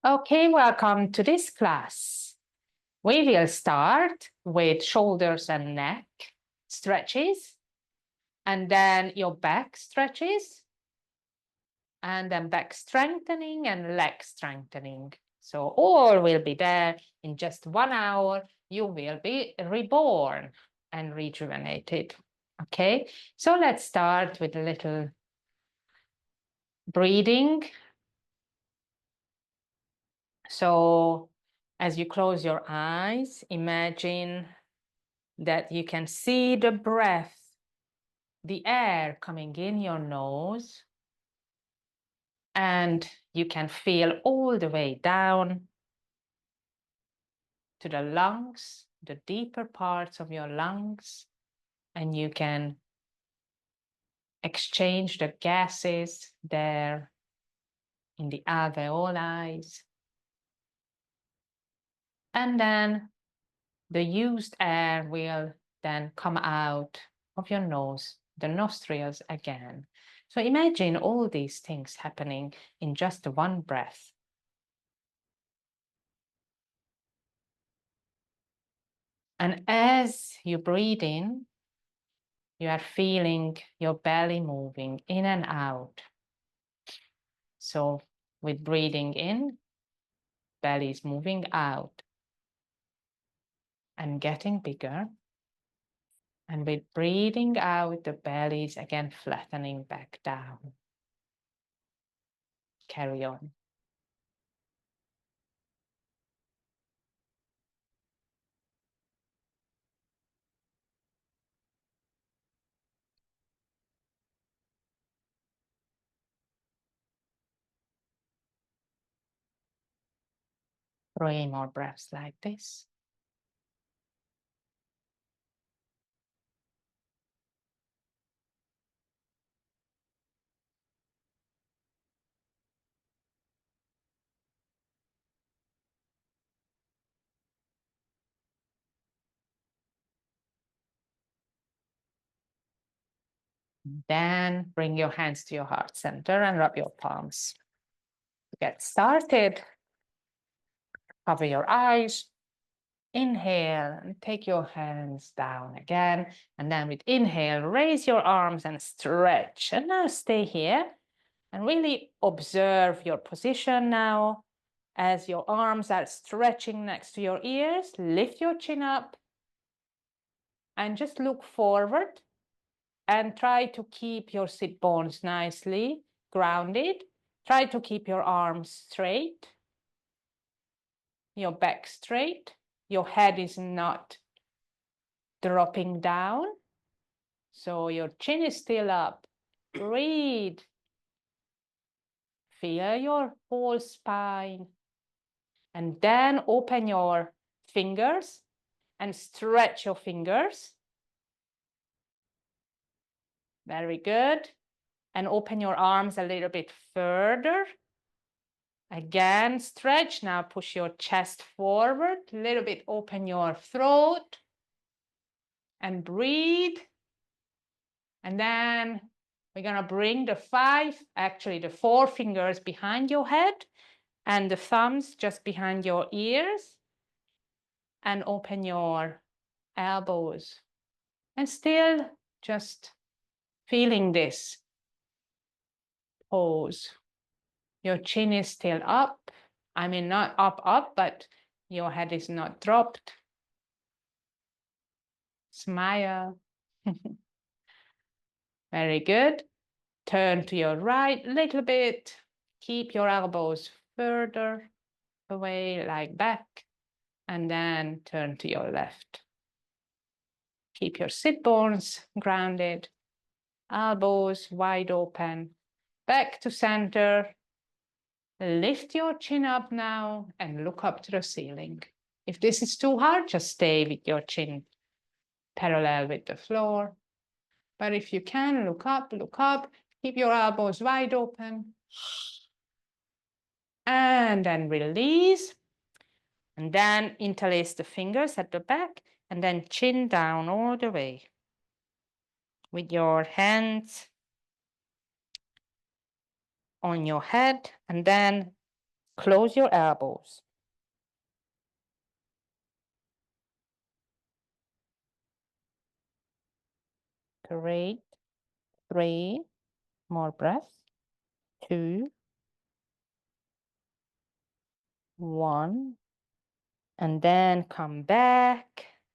Okay, welcome to this class. We will start with shoulders and neck stretches, and then your back stretches, and then back strengthening and leg strengthening. So all will be there in just 1 hour. You will be reborn and rejuvenated. Okay, so let's start with a little breathing. So as you close your eyes, imagine that you can see the breath, the air coming in your nose, and you can feel all the way down to the lungs, the deeper parts of your lungs, and you can exchange the gases there in the alveoli. And then the used air will then come out of your nose, the nostrils again. So imagine all these things happening in just one breath. And as you breathe in, you are feeling your belly moving in and out. So with breathing in, belly is moving out and getting bigger. And with breathing out, the belly is again flattening back down. Carry on. 3 more breaths like this. Then bring your hands to your heart center and rub your palms. To get started, cover your eyes. Inhale and take your hands down again. And then with inhale, raise your arms and stretch. And now stay here and really observe your position now. As your arms are stretching next to your ears, lift your chin up and just look forward and try to keep your sit bones nicely grounded. Try to keep your arms straight, your back straight. Your head is not dropping down. So your chin is still up. Breathe. Feel your whole spine. And then open your fingers and stretch your fingers. Very good. And open your arms a little bit further. Again, stretch. Now push your chest forward. A little bit open your throat. And breathe. And then we're going to bring the 4 fingers behind your head and the thumbs just behind your ears. And open your elbows. And still just feeling this pose. Your chin is still up. I mean, not up, but your head is not dropped. Smile. Very good. Turn to your right a little bit. Keep your elbows further away like back. And then turn to your left. Keep your sit bones grounded. Elbows wide open. Back to center. Lift your chin up now and look up to the ceiling. If this is too hard, just stay with your chin parallel with the floor. But if you can, look up, keep your elbows wide open. And then release. And then interlace the fingers at the back and then chin down all the way. With your hands on your head and then Close your elbows. Great. 3 more breaths. 2, 1, and then come back.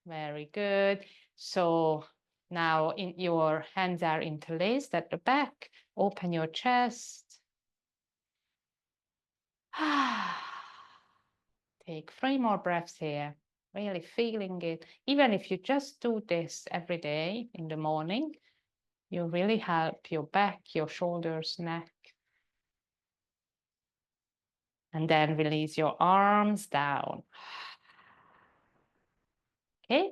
Very good. So now your hands are interlaced at the back. Open your chest. Take 3 more breaths here. Really feeling it. Even if you just do this every day in the morning, you really help your back, your shoulders, neck. And then release your arms down. Okay,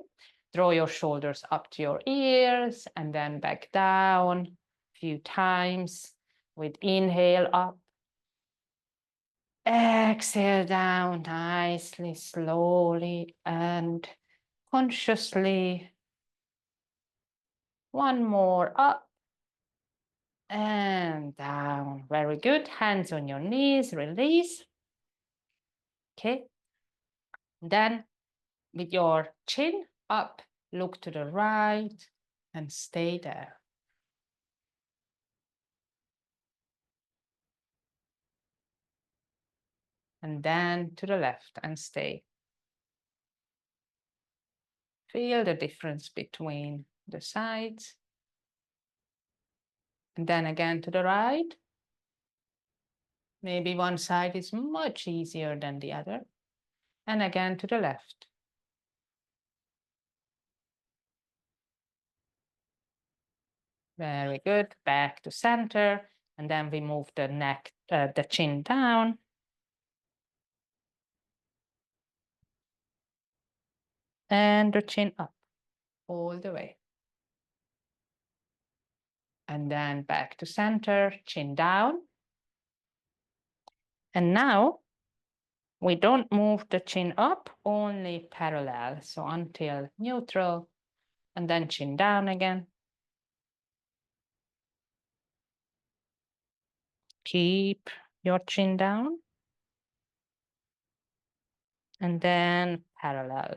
draw your shoulders up to your ears and then back down a few times with inhale up. Exhale down nicely, slowly and consciously. One more up and down. Very good. Hands on your knees, release. Okay. Then with your chin up, look to the right and stay there. And then to the left and stay. Feel the difference between the sides. And then again to the right. Maybe one side is much easier than the other. And again to the left. Very good. Back to center. And then we move the neck, the chin down. And the chin up all the way. And then back to center, chin down. And now we don't move the chin up, only parallel. So until neutral, and then chin down again. Keep your chin down. And then parallel.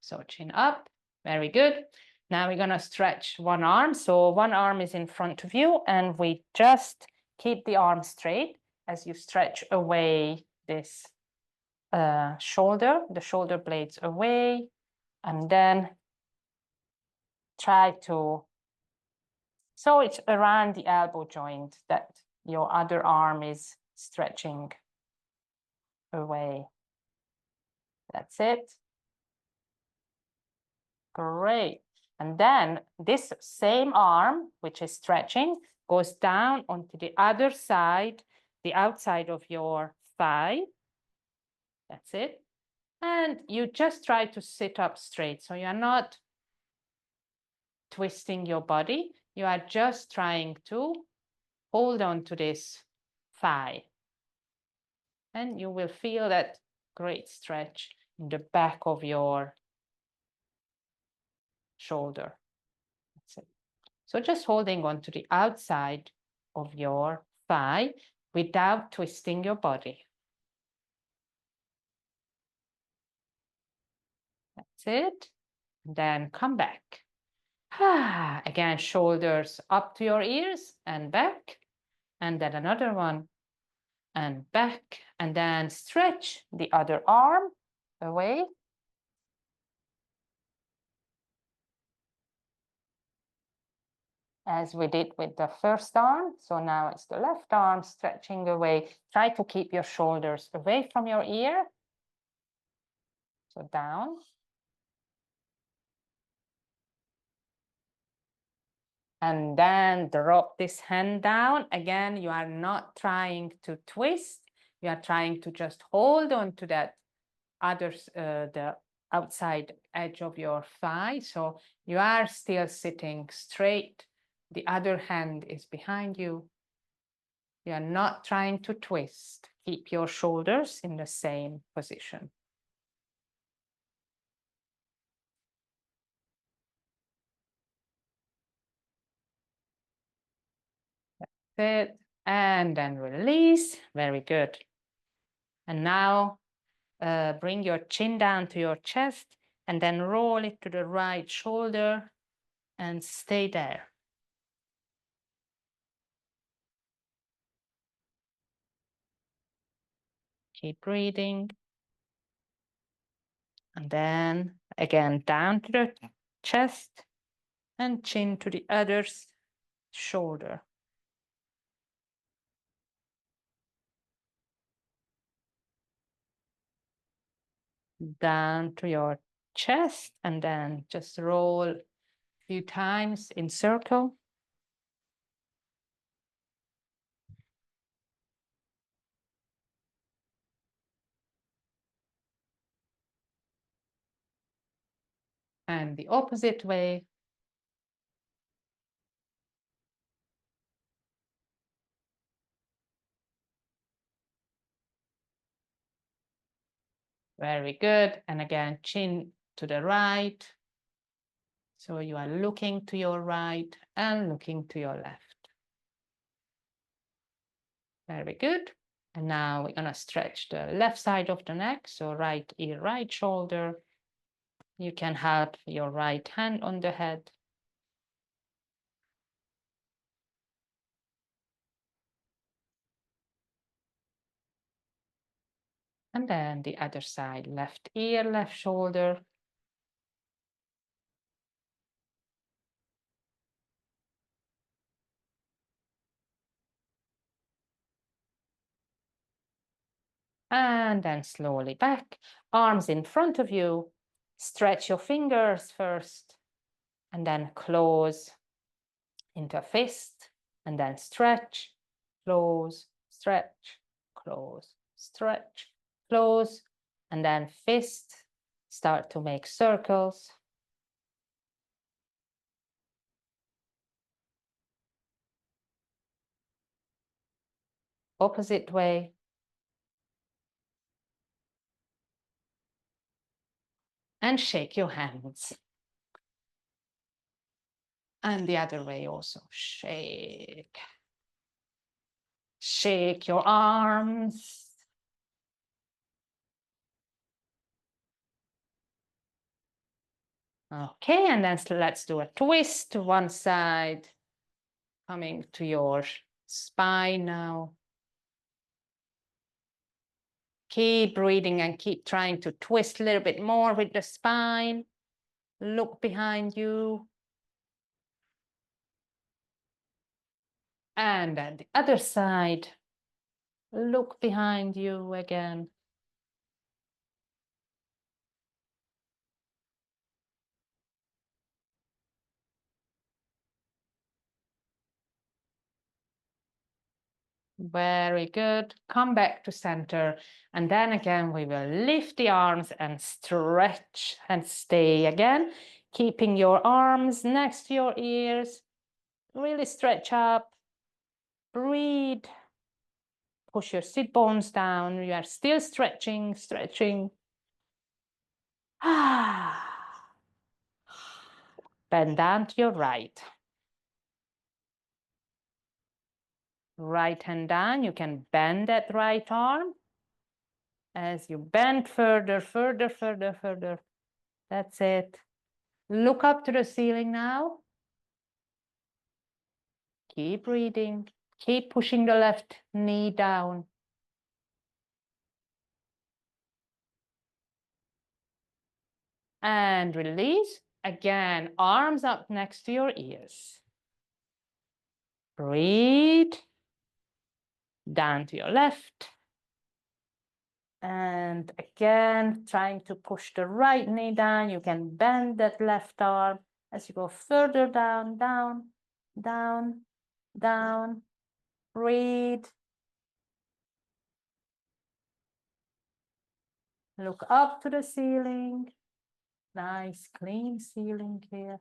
So chin up, very good. Now we're gonna stretch one arm. So one arm is in front of you and we just keep the arm straight as you stretch away this shoulder, the shoulder blades away, and then try to, so it's around the elbow joint that your other arm is stretching away. That's it. Great. And then this same arm, which is stretching, goes down onto the other side, the outside of your thigh. That's it. And you just try to sit up straight. So you're not twisting your body. You are just trying to hold on to this thigh. And you will feel that great stretch in the back of your shoulder. That's it. So just holding on to the outside of your thigh without twisting your body. That's it. Then come back. Again, shoulders up to your ears and back. And then another one and back. And then stretch the other arm away. As we did with the first arm. So now it's the left arm stretching away. Try to keep your shoulders away from your ear. So down. And then drop this hand down. Again, you are not trying to twist. You are trying to just hold on to that other, the outside edge of your thigh. So you are still sitting straight. The other hand is behind you. You are not trying to twist. Keep your shoulders in the same position. That's it. And then release. Very good. And now bring your chin down to your chest and then roll it to the right shoulder and stay there. Keep breathing. And then again, down to the chest and chin to the other shoulder. Down to your chest and then just roll a few times in circle. And the opposite way. Very good. And again, chin to the right. So you are looking to your right and looking to your left. Very good. And now we're going to stretch the left side of the neck. So right ear, right shoulder. You can have your right hand on the head. And then the other side, left ear, left shoulder. And then slowly back, arms in front of you. Stretch your fingers first, and then close into a fist, and then stretch, close, stretch, close, stretch, close, and then fist. Start to make circles. Opposite way. And shake your hands. And the other way also. Shake. Shake your arms. Okay, and then let's do a twist to one side, coming to your spine now. Keep breathing and keep trying to twist a little bit more with the spine. Look behind you. And then the other side. Look behind you again. Very good. Come back to center. And then again, we will lift the arms and stretch and stay again, keeping your arms next to your ears. Really stretch up. Breathe. Push your sit bones down. You are still stretching, stretching. Bend down to your right. Right hand down. You can bend that right arm. As you bend further, further, further, further. That's it. Look up to the ceiling now. Keep breathing. Keep pushing the left knee down. And release. Again, arms up next to your ears. Breathe. Down to your left. And again, trying to push the right knee down. You can bend that left arm as you go further down, down, down, down. Breathe. Look up to the ceiling. Nice, clean ceiling here.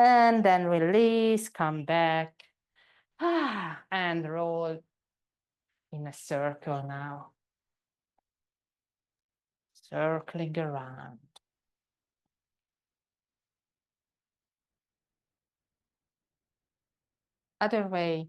And then release, come back. And roll in a circle now. Circling around. Other way.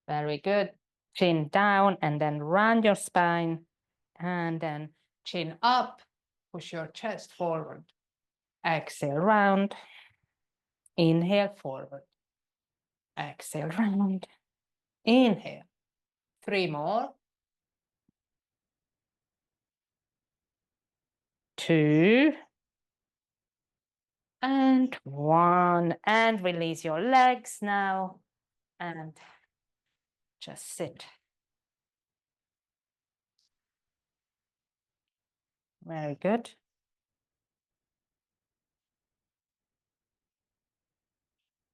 Very good. Chin down and then round your spine and then chin up. Push your chest forward. Exhale, round. Inhale, forward. Exhale, round. Inhale. 3 more. 2. And 1. And release your legs now. And just sit. Very good.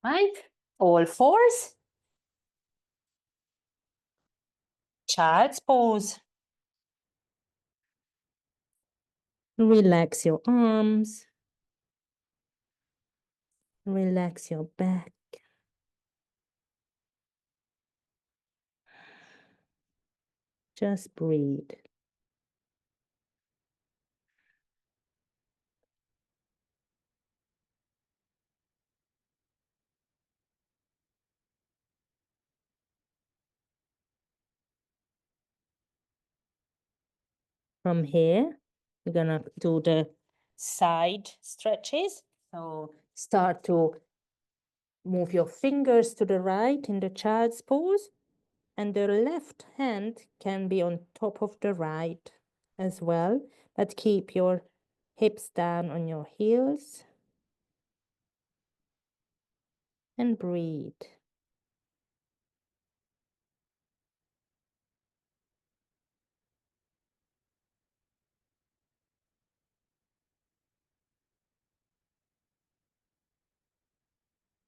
Right? All fours. Child's pose. Relax your arms. Relax your back. Just breathe. From here, we're gonna do the side stretches. So start to move your fingers to the right in the child's pose, and the left hand can be on top of the right as well, but keep your hips down on your heels and breathe.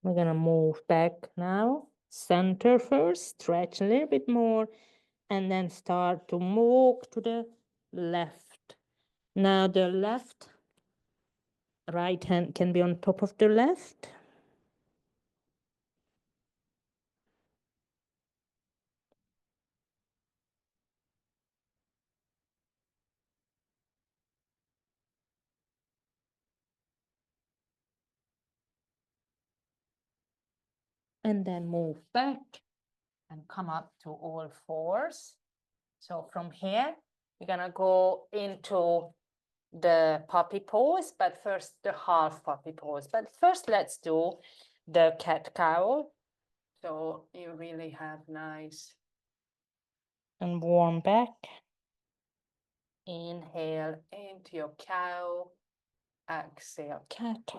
We're gonna move back now. Center first, stretch a little bit more, and then start to walk to the left. Now the right hand can be on top of the left. And then move back and come up to all fours. So from here, we're gonna go into the puppy pose, but first the half puppy pose. But first let's do the cat cow. So you really have nice and warm back. Inhale into your cow. Exhale, cat.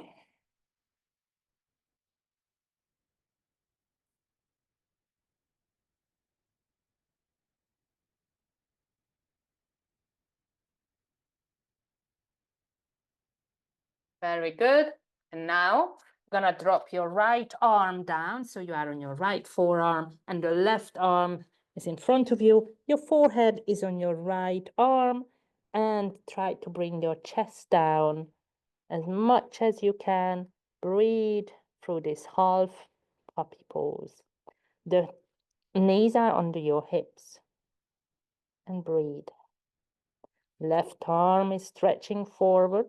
Very good. And now gonna drop your right arm down. So you are on your right forearm and the left arm is in front of you. Your forehead is on your right arm and try to bring your chest down as much as you can. Breathe through this half puppy pose. The knees are under your hips and breathe. Left arm is stretching forward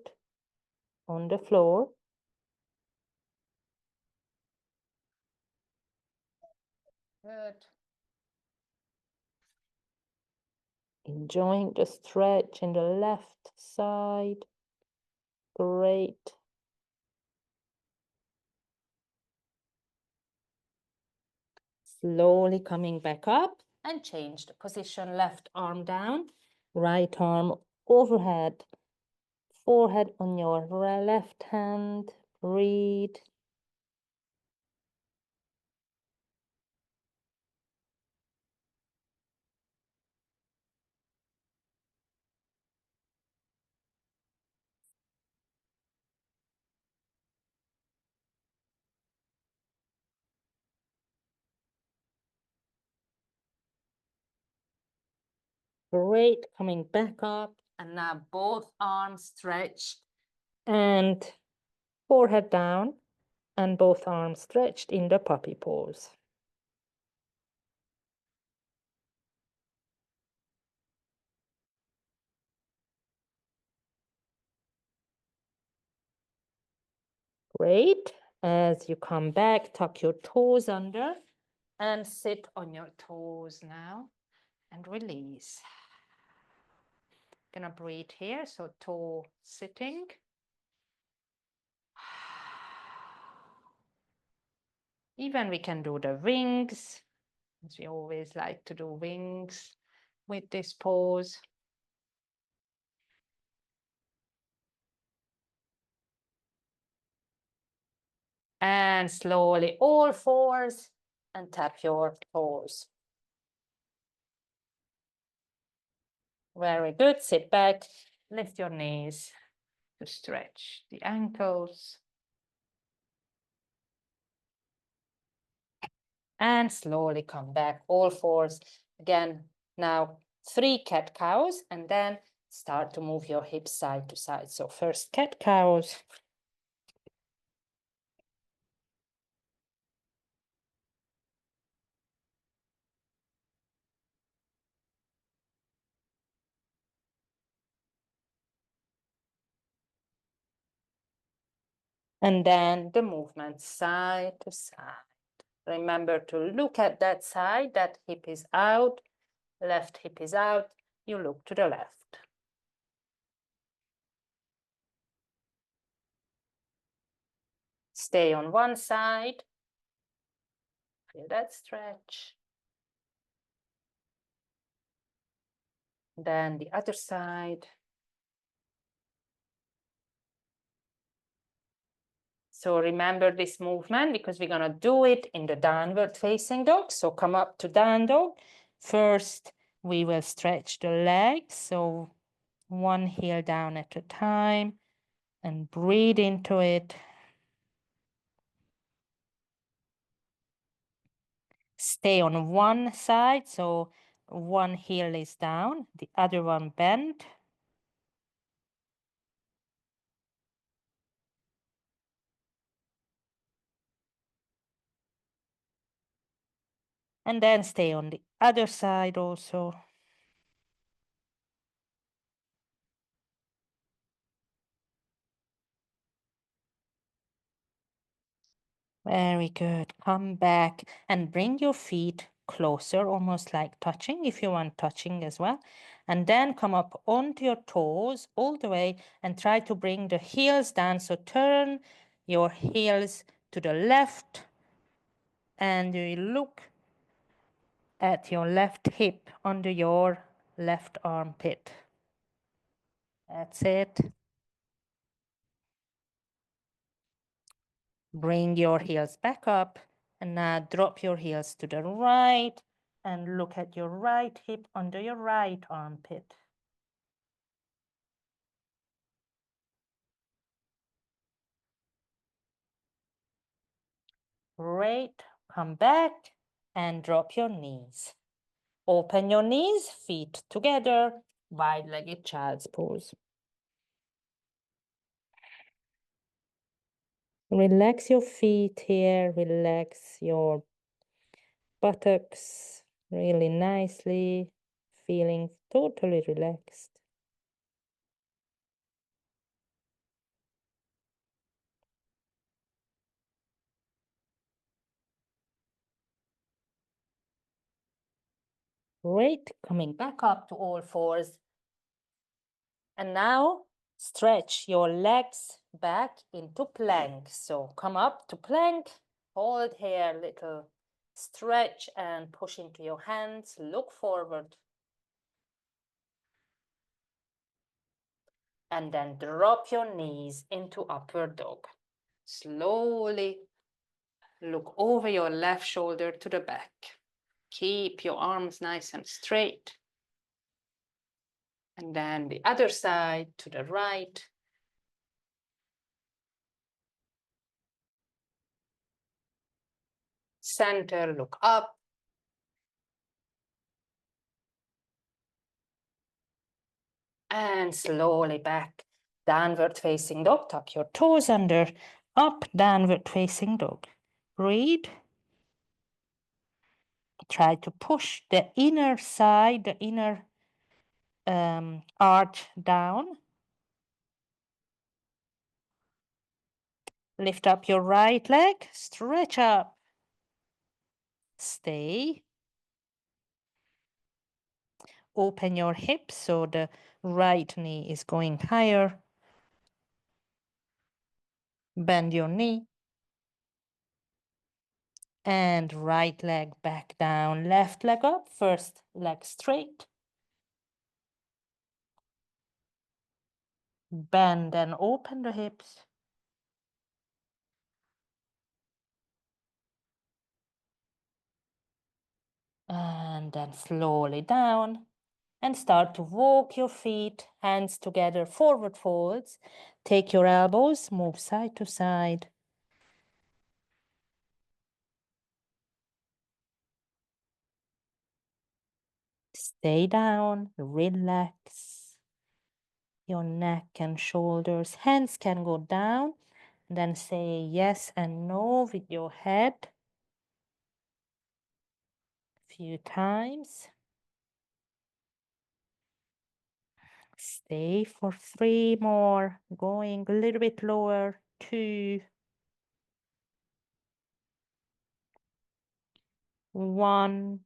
on the floor. Good. Enjoying the stretch in the left side. Great. Slowly coming back up and change the position. Left arm down, right arm overhead. Forehead on your left hand. Breathe. Great, coming back up. And now both arms stretched and forehead down and both arms stretched in the puppy pose. Great. As you come back, tuck your toes under And sit on your toes now and release. Gonna breathe here, so toe sitting. Even we can do the wings, as we always like to do wings with this pose. And slowly all fours and tap your toes. Very good. Sit back, lift your knees to stretch the ankles. And slowly come back, all fours. Again, now 3 cat-cows, and then start to move your hips side to side. So first cat-cows. And then the movement side to side. Remember to look at that side, that hip is out, left hip is out, you look to the left. Stay on one side, feel that stretch. Then the other side. So remember this movement because we're gonna do it in the downward facing dog. So come up to down dog. First, we will stretch the legs. So one heel down at a time and breathe into it. Stay on one side. So one heel is down, the other one bent. And then stay on the other side also. Very good. Come back and bring your feet closer, almost like touching, if you want touching as well. And then come up onto your toes all the way and try to bring the heels down. So turn your heels to the left and you look at your left hip under your left armpit. That's it. Bring your heels back up and now drop your heels to the right and look at your right hip under your right armpit. Great. Come back and drop your knees. Open your knees, feet together, wide-legged child's pose. Relax your feet here, relax your buttocks really nicely, feeling totally relaxed. Great, coming back up to all fours. And now stretch your legs back into plank. So come up to plank, hold here, little stretch and push into your hands, look forward. And then drop your knees into upward dog. Slowly look over your left shoulder to the back. Keep your arms nice and straight. And then the other side to the right. Center, look up. And slowly back. Downward facing dog. Tuck your toes under. Up, downward facing dog. Breathe. Try to push the inner side, the inner arch down. Lift up your right leg. Stretch up. Stay. Open your hips so the right knee is going higher. Bend your knee. And right leg back down, left leg up, first leg straight. Bend and open the hips. And then slowly down. And start to walk your feet, hands together, forward folds. Take your elbows, move side to side. Stay down, relax your neck and shoulders. Hands can go down. Then say yes and no with your head. A few times. Stay for 3 more, going a little bit lower, 2, 1.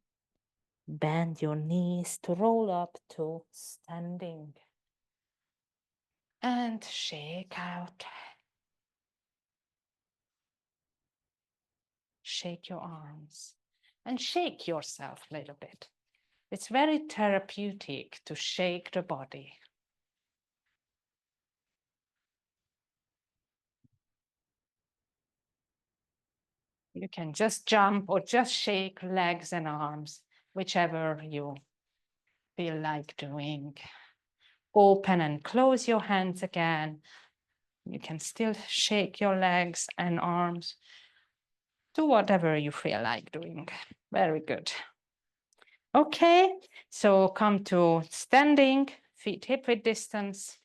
Bend your knees to roll up to standing. And shake out. Shake your arms and shake yourself a little bit. It's very therapeutic to shake the body. You can just jump or just shake legs and arms, whichever you feel like doing. Open and close your hands again. You can still shake your legs and arms. Do whatever you feel like doing. Very good. Okay, so come to standing, feet hip width distance.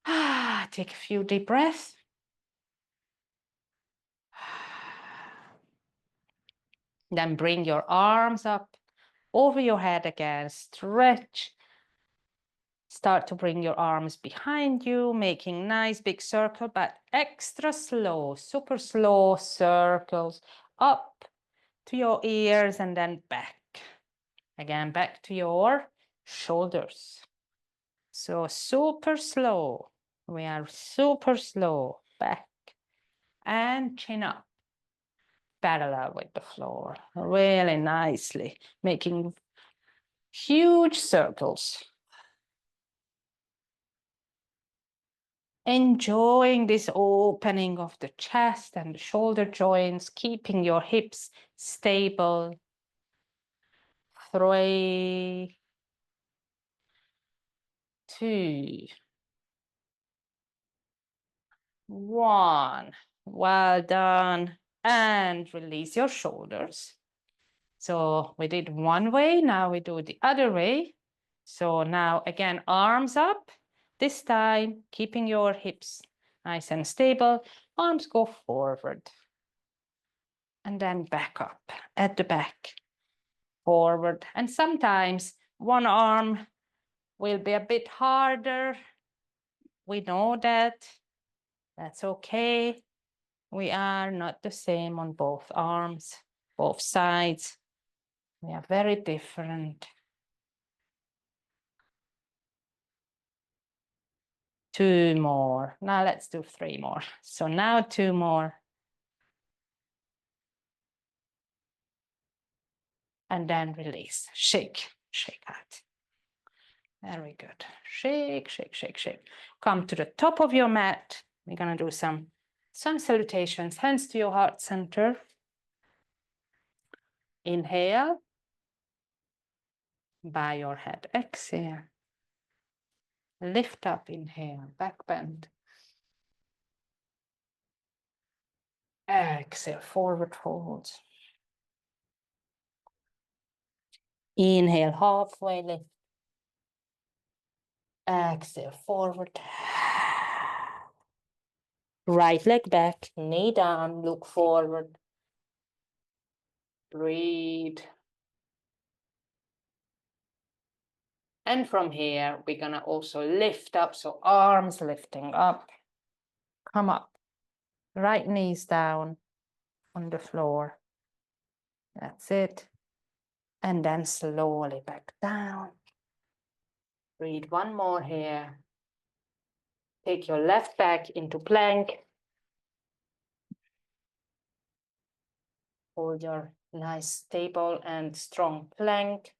Take a few deep breaths. Then bring your arms up over your head again. Stretch. Start to bring your arms behind you, making nice big circle, but extra slow, super slow circles up to your ears and then back. Again, back to your shoulders. So super slow. We are super slow. Back and chin up. Parallel with the floor. Really nicely. Making huge circles. Enjoying this opening of the chest and the shoulder joints, keeping your hips stable. 3, 2, 1. Well done. And release your shoulders. So we did one way, now we do the other way. So now again, arms up. This time, keeping your hips nice and stable. Arms go forward. And then back up at the back. Forward. And sometimes one arm will be a bit harder. We know that. That's okay. We are not the same on both arms, both sides. We are very different. 2 more. Now let's do 3 more. So now 2 more. And then release. Shake, shake out. Very good. Shake, shake, shake, shake. Come to the top of your mat. We're going to do some sun salutations. Hands to your heart center. Inhale. Bow your head. Exhale. Lift up. Inhale. Back bend. Exhale. Forward fold. Inhale. Halfway lift. Exhale. Forward. Right leg back. Knee down. Look forward. Breathe. And from here, we're going to also lift up. So arms lifting up. Come up. Right knees down on the floor. That's it. And then slowly back down. Breathe one more here. Take your left back into plank. Hold your nice stable and strong plank.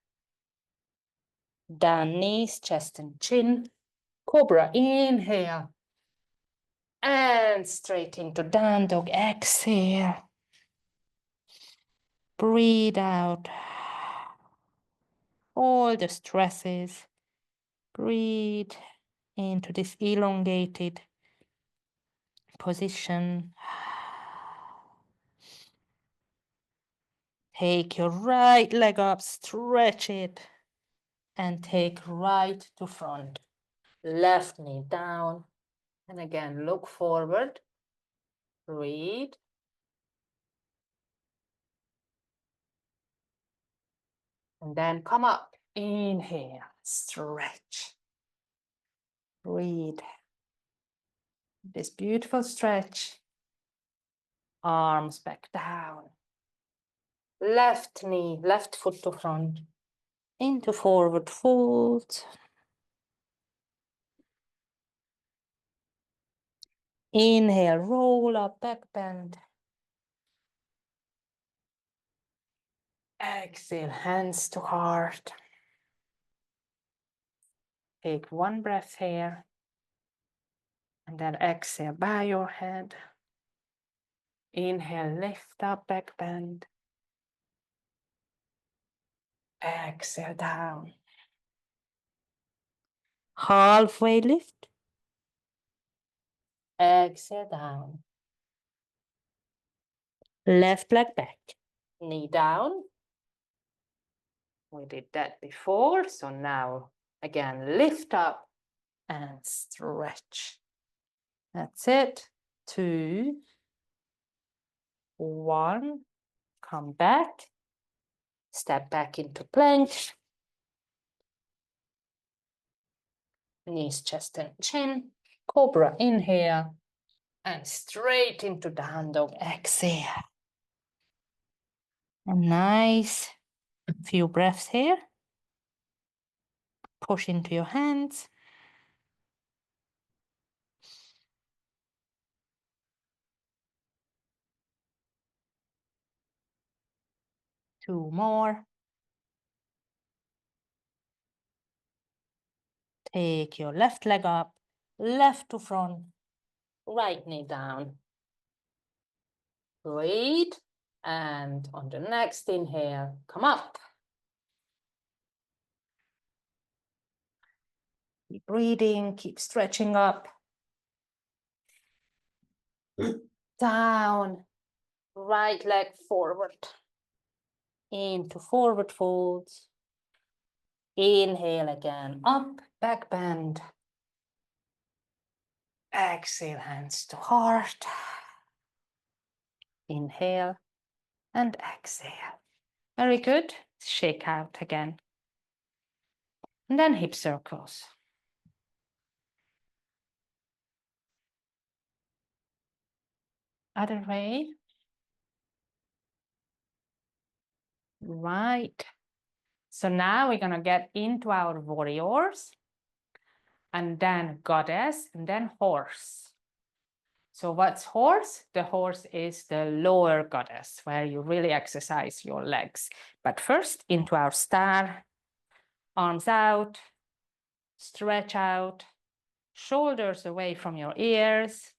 Down knees, chest and chin. Cobra, inhale. And straight into down dog, exhale. Breathe out all the stresses. Breathe into this elongated position. Take your right leg up, stretch it, and take right to front. Left knee down, and again, look forward. Breathe. And then come up. Inhale, stretch. Breathe. This beautiful stretch. Arms back down. Left knee, left foot to front. Into forward fold. Inhale, roll up, back bend. Exhale, hands to heart. Take one breath here. And then exhale, bow your head. Inhale, lift up, back bend. Exhale, down. Halfway lift. Exhale, down. Left leg back. Knee down. We did that before, so now again, lift up and stretch. That's it. 2, 1. Come back. Step back into plank. Knees, chest and chin. Cobra, inhale. And straight into down dog, exhale. A nice few breaths here. Push into your hands. Two more. Take your left leg up, left to front, right knee down. Breathe. And on the next inhale, come up. Keep breathing, keep stretching up. Down, right leg forward. Into forward folds. Inhale again, up, back bend. Exhale, hands to heart. Inhale and exhale. Very good. Shake out again. And then hip circles. Other way. Right. So now we're going to get into our warriors. And then goddess, and then horse. So what's horse? The horse is the lower goddess, where you really exercise your legs. But first, into our star. Arms out. Stretch out. Shoulders away from your ears.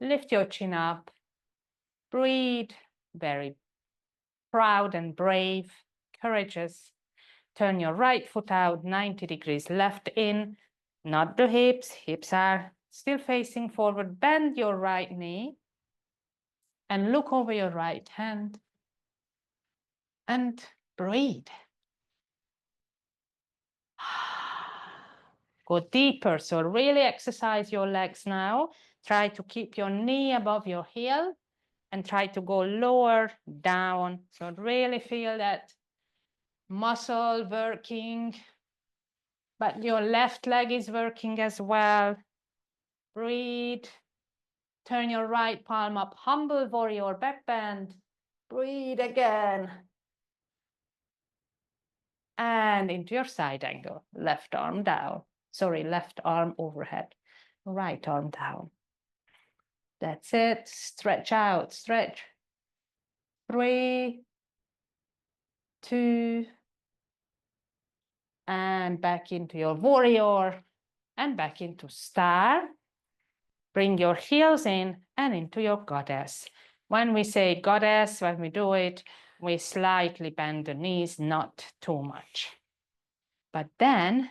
Lift your chin up. Breathe. Very proud and brave. Courageous. Turn your right foot out 90 degrees left in. Not the hips. Hips are still facing forward. Bend your right knee. And look over your right hand. And breathe. Go deeper. So really exercise your legs now. Try to keep your knee above your heel. And try to go lower down. So really feel that muscle working. But your left leg is working as well. Breathe. Turn your right palm up. Humble warrior, back bend. Breathe again. and into your side angle. Left arm down. Sorry, left arm overhead. Right arm down. That's it. Stretch out, stretch. 3, 2, and back into your warrior and back into star. Bring your heels in and into your goddess. When we say goddess, when we do it, we slightly bend the knees, not too much. But then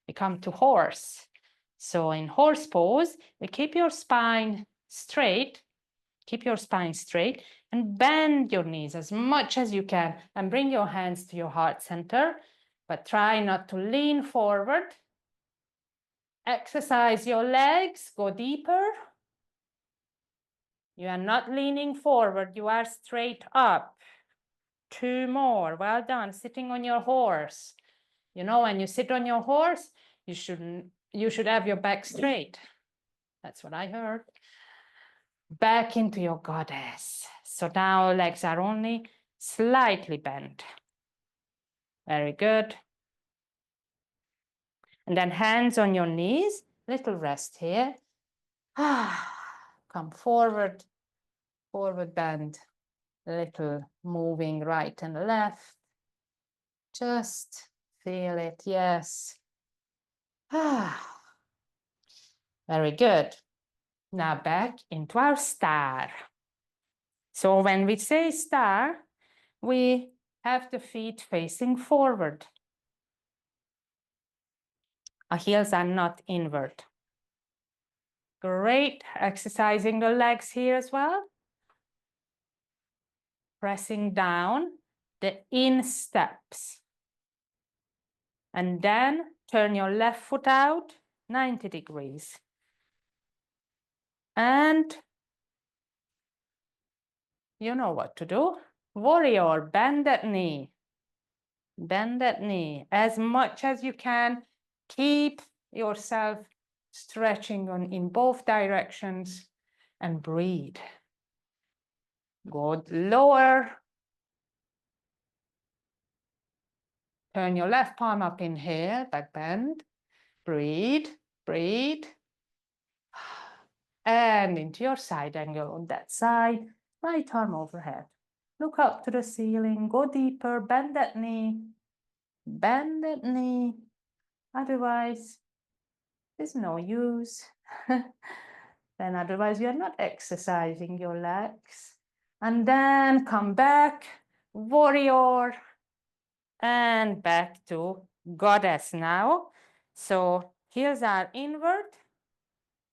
we come to horse. So in horse pose, we keep your spine straight, and bend your knees as much as you can and bring your hands to your heart center, but try not to lean forward. Exercise your legs, go deeper. You are not leaning forward, you are straight up. 2 more, well done, sitting on your horse. You know, when you sit on your horse, you should have your back straight. That's what I heard. Back into your goddess. So now legs are only slightly bent. Very good. And then hands on your knees, little rest here. Come forward, forward bend, little moving right and left. Just feel it, yes. Very good. Now back into our star. So when we say star, we have the feet facing forward. Our heels are not inward. Great, exercising the legs here as well. Pressing down the insteps. And then turn your left foot out 90 degrees. And you know what to do. Warrior, bend that knee. Bend that knee as much as you can. Keep yourself stretching in both directions and breathe. Go lower. Turn your left palm up, inhale, back bend. Breathe, breathe. And into your side angle on that side, right arm overhead. Look up to the ceiling, go deeper, bend that knee. Bend that knee. Otherwise, there's no use. Then otherwise you're not exercising your legs. And then come back, warrior, and back to goddess now. So heels are inward,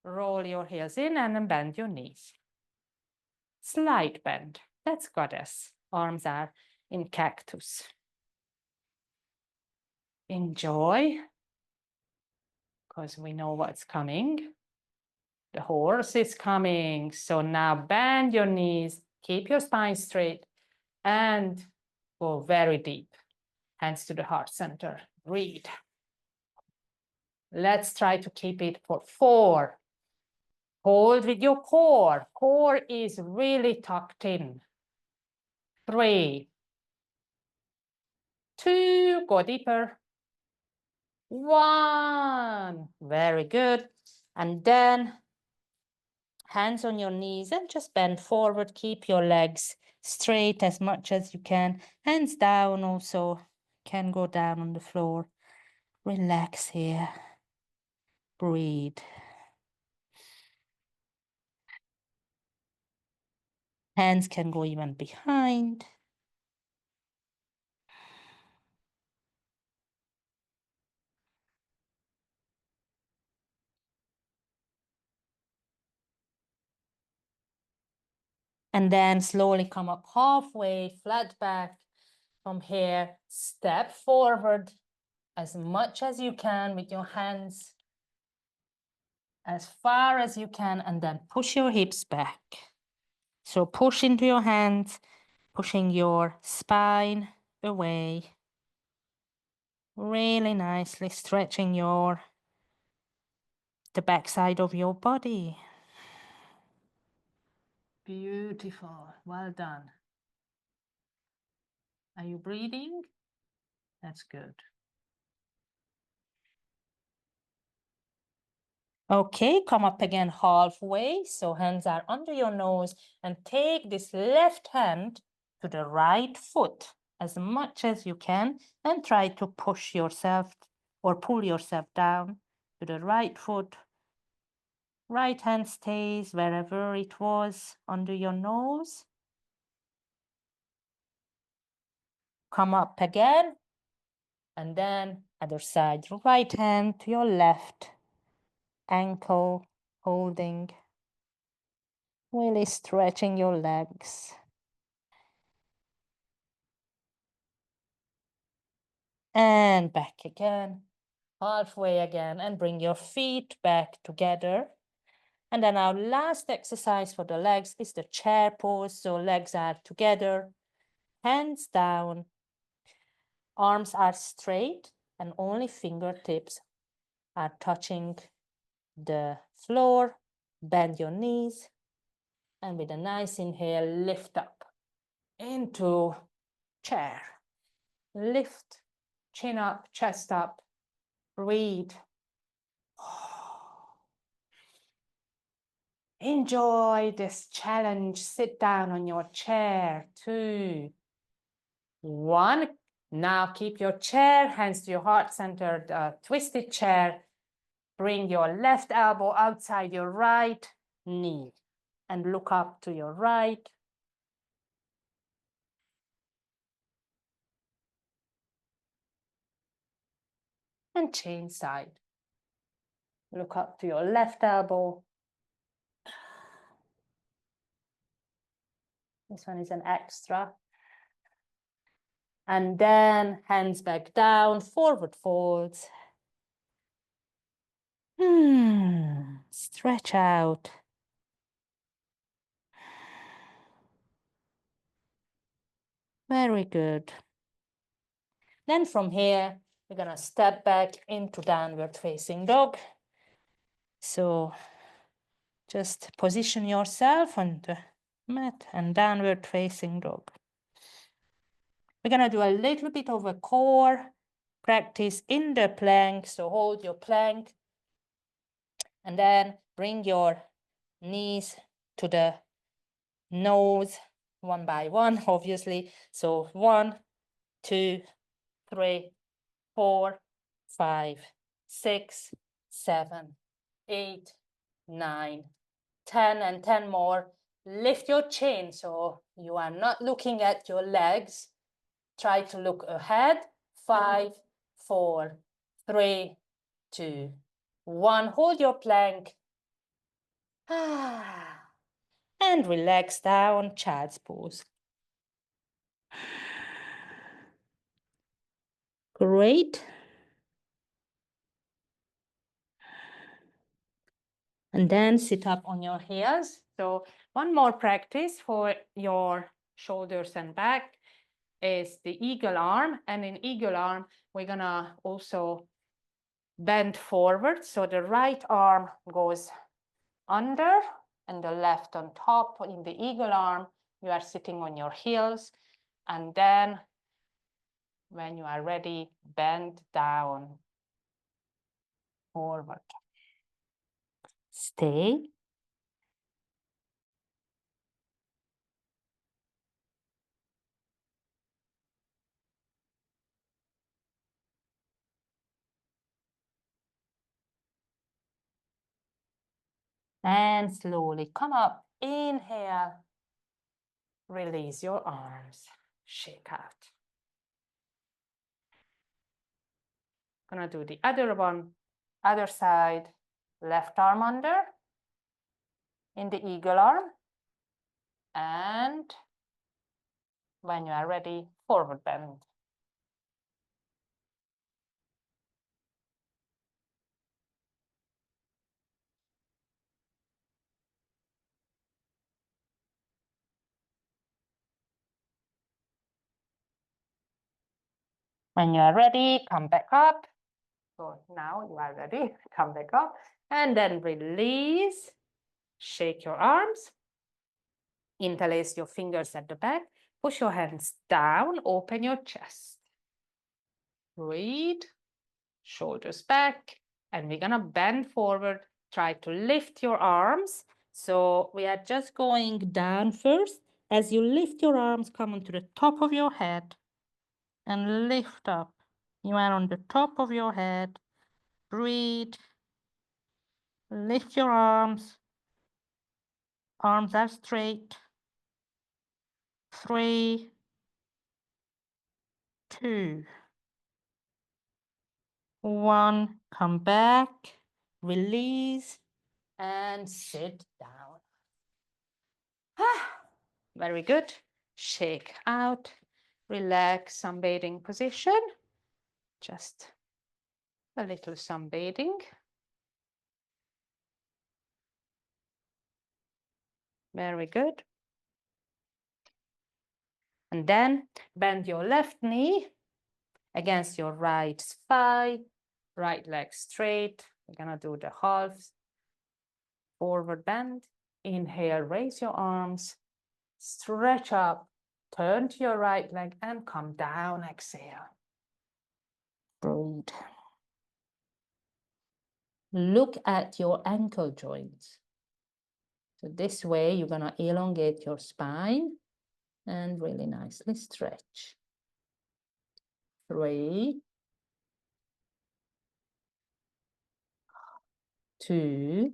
roll your heels in and then bend your knees. Slight bend, that's goddess. Arms are in cactus. Enjoy, because we know what's coming. The horse is coming. So now bend your knees, keep your spine straight, and go very deep. Hands to the heart center. Breathe. Let's try to keep it for 4. Hold with your core. Core is really tucked in. 3, 2, go deeper. 1, very good. And then hands on your knees and just bend forward. Keep your legs straight as much as you can. Hands down also, can go down on the floor. Relax here. Breathe. Hands can go even behind. And then slowly come up halfway, flat back. From here, step forward as much as you can with your hands, as far as you can, and then push your hips back. So push into your hands, pushing your spine away. Really nicely stretching the backside of your body. Beautiful, well done. Are you breathing? That's good. Okay, come up again halfway. So hands are under your nose and take this left hand to the right foot as much as you can and try to push yourself or pull yourself down to the right foot. Right hand stays wherever it was under your nose. Come up again and then other side, right hand to your left ankle, holding, really stretching your legs. And back again, halfway again, and bring your feet back together. And then our last exercise for the legs is the chair pose. So legs are together, hands down, arms are straight, and only fingertips are touching the floor. Bend your knees, and with a nice inhale, lift up into chair. Lift, chin up, chest up, breathe. Enjoy this challenge. Sit down on your chair. 2, 1. Now keep your chair, hands to your heart center, twisted chair. Bring your left elbow outside your right knee and look up to your right. And change side. Look up to your left elbow. This one is an extra. And then hands back down, forward folds. Stretch out. Very good. Then from here, we're gonna step back into downward facing dog. So just position yourself on the mat and downward facing dog. We're gonna do a little bit of a core practice in the plank. So hold your plank and then bring your knees to the nose one by one, obviously. So 1, 2, 3, 4, 5, 6, 7, 8, 9, 10, and 10 more. Lift your chin so you are not looking at your legs. Try to look ahead. 5, 4, 3, 2, 1. Hold your plank. And relax down, child's pose. Great. And then sit up on your heels. So one more practice for your shoulders and back is the eagle arm. And in eagle arm, we're gonna also bend forward. So the right arm goes under and the left on top. In the eagle arm, you are sitting on your heels. And then when you are ready, bend down, forward. Stay. And slowly come up. Inhale. Release your arms. Shake out. Gonna do the other one. Other side. Left arm under. In the eagle arm. And when you are ready, forward bend. When you are ready, come back up. So now you are ready. Come back up. And then release. Shake your arms. Interlace your fingers at the back. Push your hands down. Open your chest. Breathe. Shoulders back. And we're gonna bend forward try to lift your arms. So we are just going down first. As you lift your arms, come onto the top of your head and lift up. You are on the top of your head. Breathe. Lift your arms. Arms are straight. 3, 2, 1. Come back. Release and sit down. Very good. Shake out. Relax, sunbathing position. Just a little sunbathing. Very good. And then bend your left knee against your right thigh, right leg straight. We're gonna do the half forward bend. Inhale, raise your arms, stretch up, turn to your right leg and come down, exhale. Breathe. Look at your ankle joints. So this way you're gonna elongate your spine and really nicely stretch. 3, 2,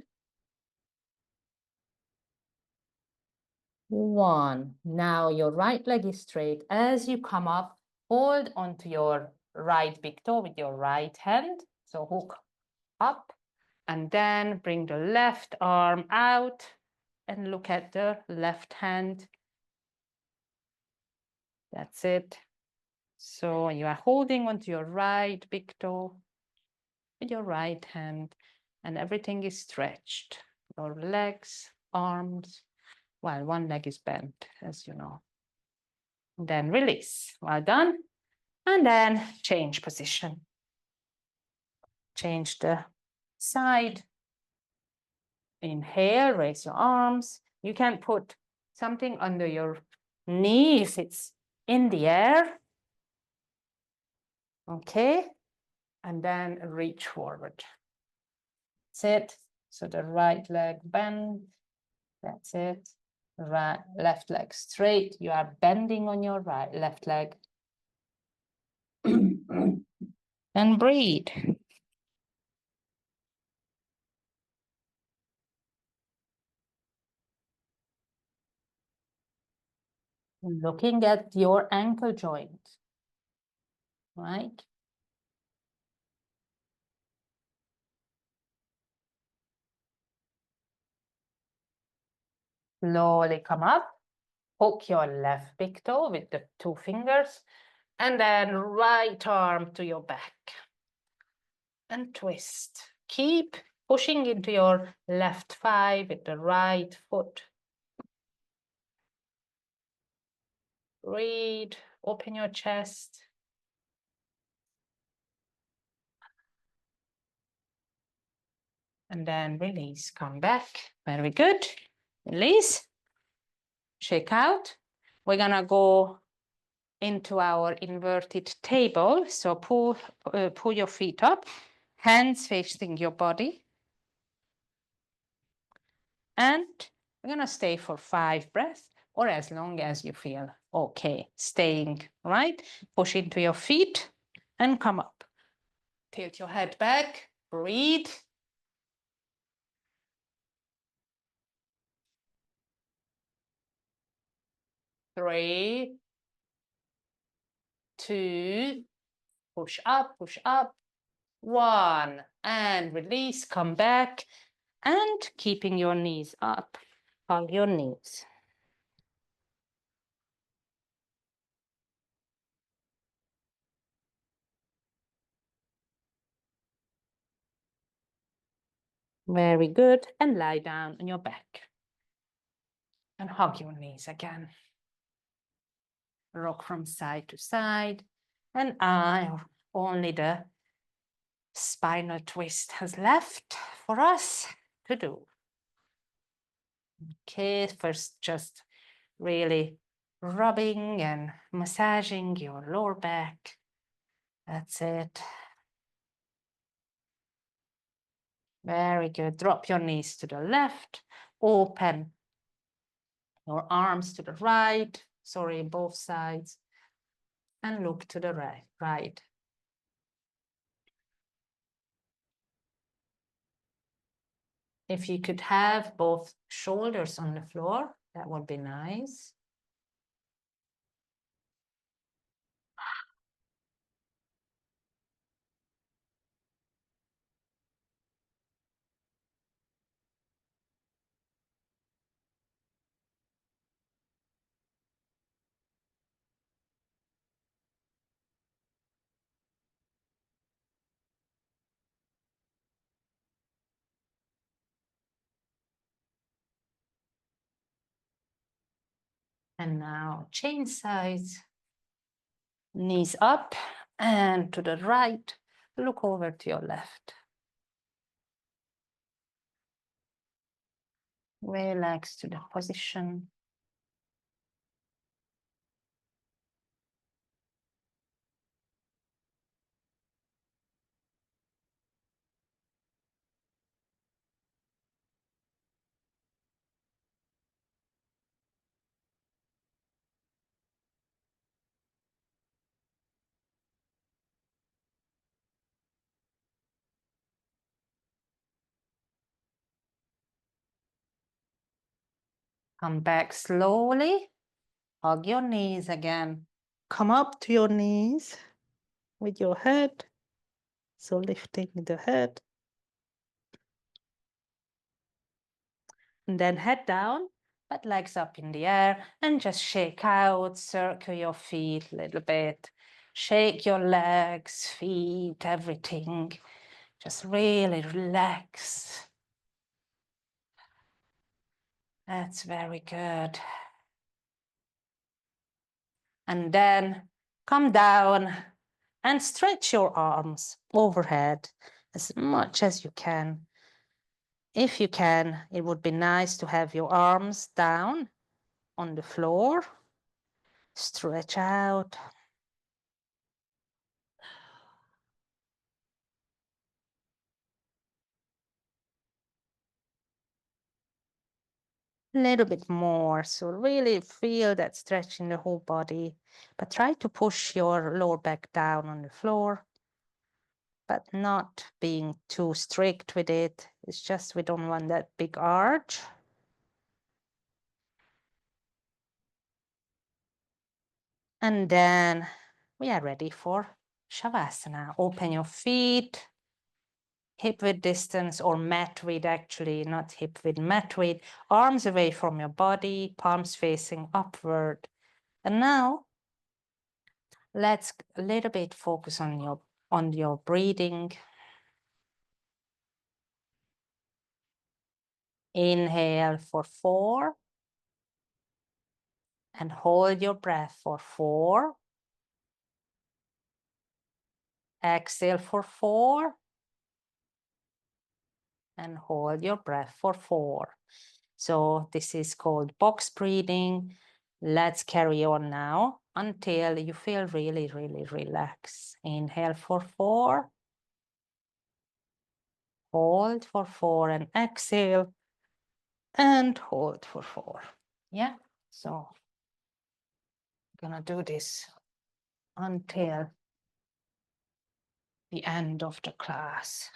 1. Now your right leg is straight. As you come up, hold onto your right big toe with your right hand. So hook up and then bring the left arm out and look at the left hand. That's it. So you are holding onto your right big toe with your right hand and everything is stretched. Your legs, arms, well, one leg is bent, as you know. Then release. Well done. And then change position. Change the side. Inhale, raise your arms. You can put something under your knee if it's in the air. Okay. And then reach forward. That's it. So the right leg bend. That's it. Right, left leg straight. You are bending on your left leg. And breathe. Looking at your ankle joint, right? Slowly come up, hook your left big toe with the 2 fingers, and then right arm to your back. And twist. Keep pushing into your left thigh with the right foot. Breathe, open your chest. And then release, come back. Very good. Release, shake out. We're gonna go into our inverted table. So pull your feet up, hands facing your body. And we're gonna stay for 5 breaths or as long as you feel okay staying, right? Push into your feet and come up. Tilt your head back, breathe. Three, 2, push up, 1, and release, come back, and keeping your knees up, hug your knees. Very good, and lie down on your back. And hug your knees again. Rock from side to side, and only the spinal twist has left for us to do. Okay, first just really rubbing and massaging your lower back. That's it. Very good. Drop your knees to the left. Open your arms to the right. Sorry, both sides. And look to the right. If you could have both shoulders on the floor, that would be nice. And now change sides. Knees up and to the right. Look over to your left. Relax to the position. Come back slowly. Hug your knees again. Come up to your knees with your head. So lifting the head. And then head down, but legs up in the air, and just shake out, circle your feet a little bit. Shake your legs, feet, everything. Just really relax. That's very good. And then come down and stretch your arms overhead as much as you can. If you can, it would be nice to have your arms down on the floor. Stretch out. A little bit more, so really feel that stretch in the whole body, but try to push your lower back down on the floor, but not being too strict with it. It's just we don't want that big arch. And then we are ready for Shavasana. Open your feet, hip width distance or mat width, actually, not hip width, mat width, arms away from your body, palms facing upward. And now let's a little bit focus on your breathing. Inhale for 4 and hold your breath for 4. Exhale for 4 and hold your breath for 4. So this is called box breathing. Let's carry on now until you feel really, really relaxed. Inhale for 4. Hold for 4 and exhale and hold for 4. Yeah, so I'm gonna do this until the end of the class.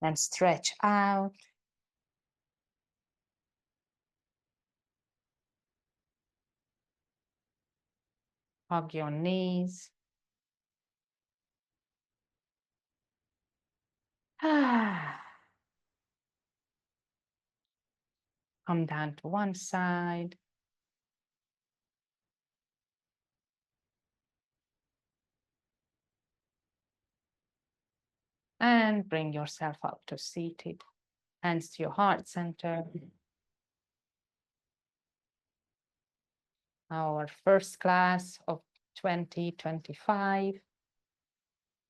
and stretch out. Hug your knees. Come down to one side. And bring yourself up to seated. Hands to your heart center. Our first class of 2025.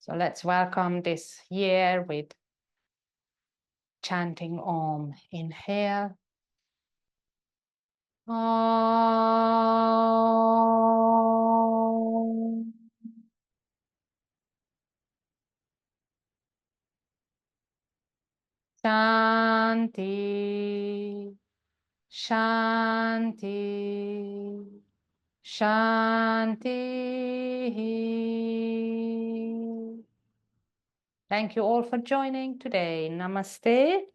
So let's welcome this year with chanting Om. Inhale. Om. Shanti. Shanti. Shanti. Thank you all for joining today. Namaste.